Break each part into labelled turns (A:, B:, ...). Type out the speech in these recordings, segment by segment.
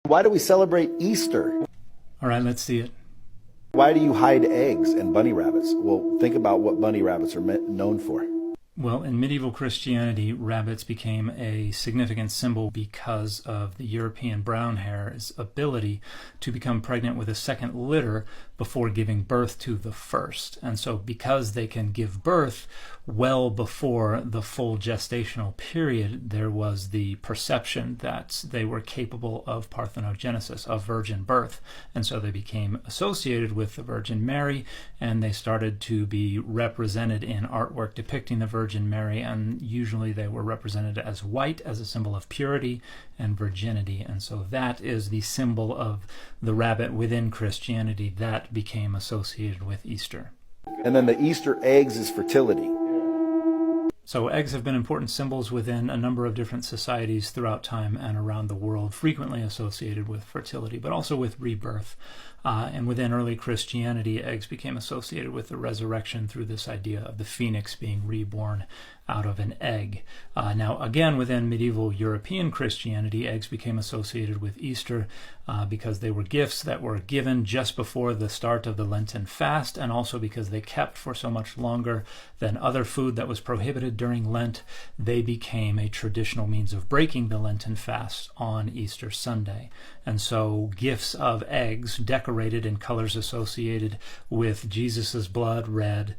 A: Why do we celebrate Easter?
B: All right, let's see it.
A: Why do you hide eggs and bunny rabbits? Well, think about what bunny rabbits are known for.
B: Well, in medieval Christianity, rabbits became a significant symbol because of the European brown hare's ability to become pregnant with a second litter before giving birth to the first. And so because they can give birth well before the full gestational period, there was the perception that they were capable of parthenogenesis, of virgin birth. And so they became associated with the Virgin Mary, and they started to be represented in artwork depicting the Virgin Mary, and usually they were represented as white as a symbol of purity and virginity. And so that is the symbol of the rabbit within Christianity that became associated with Easter.
A: And then the Easter eggs is fertility.
B: So eggs have been important symbols within a number of different societies throughout time and around the world, frequently associated with fertility, but also with rebirth. And within early Christianity, eggs became associated with the resurrection through this idea of the phoenix being reborn out of an egg. Now, again, within medieval European Christianity, eggs became associated with Easter because they were gifts that were given just before the start of the Lenten fast, and also because they kept for so much longer than other food that was prohibited during Lent. They became a traditional means of breaking the Lenten fast on Easter Sunday. And so gifts of eggs decorated in colors associated with Jesus's blood, red,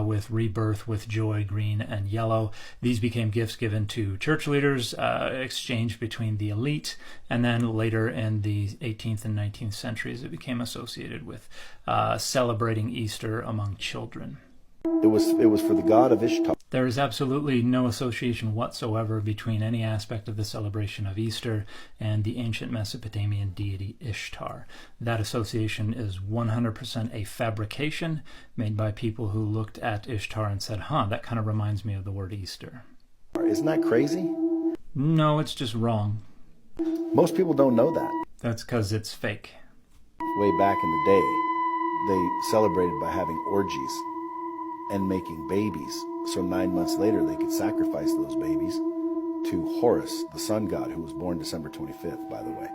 B: with rebirth, with joy, green and yellow. These became gifts given to church leaders, exchanged between the elite, and then later in the 18th and 19th centuries, it became associated with celebrating Easter among children.
A: It was for the god of Ishtar.
B: There is absolutely no association whatsoever between any aspect of the celebration of Easter and the ancient Mesopotamian deity Ishtar. That association is 100% a fabrication made by people who looked at Ishtar and said, that kind of reminds me of the word Easter.
A: Isn't that crazy?
B: No, it's just wrong.
A: Most people don't know that.
B: That's because it's fake.
A: Way back in the day, they celebrated by having orgies and making babies. So 9 months later, they could sacrifice those babies to Horus, the sun god, who was born December 25th, by the way.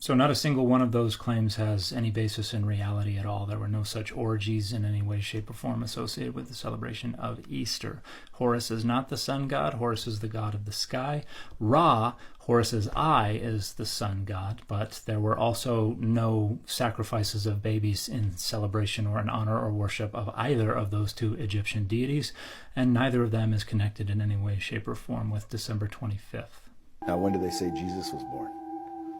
B: So not a single one of those claims has any basis in reality at all. There were no such orgies in any way, shape, or form associated with the celebration of Easter. Horus is not the sun god. Horus is the god of the sky. Ra, Horus's eye, is the sun god, but there were also no sacrifices of babies in celebration or in honor or worship of either of those two Egyptian deities, and neither of them is connected in any way, shape, or form with December 25th.
A: Now, when do they say Jesus was born?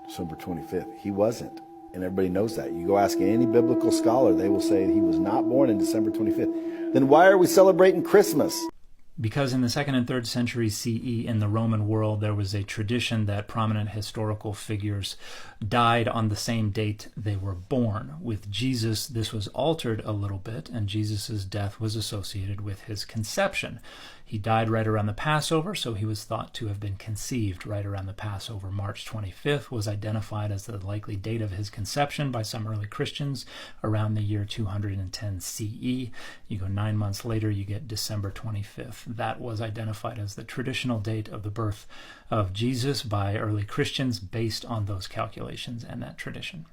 A: December 25th. He wasn't. And everybody knows that. You go ask any biblical scholar, they will say he was not born in December 25th. Then why are we celebrating Christmas?
B: Because in the 2nd and 3rd centuries CE in the Roman world, there was a tradition that prominent historical figures died on the same date they were born. With Jesus, this was altered a little bit, and Jesus' death was associated with his conception. He died right around the Passover, so he was thought to have been conceived right around the Passover. March 25th was identified as the likely date of his conception by some early Christians around the year 210 CE. You go 9 months later, you get December 25th. That was identified as the traditional date of the birth of Jesus by early Christians based on those calculations and that tradition.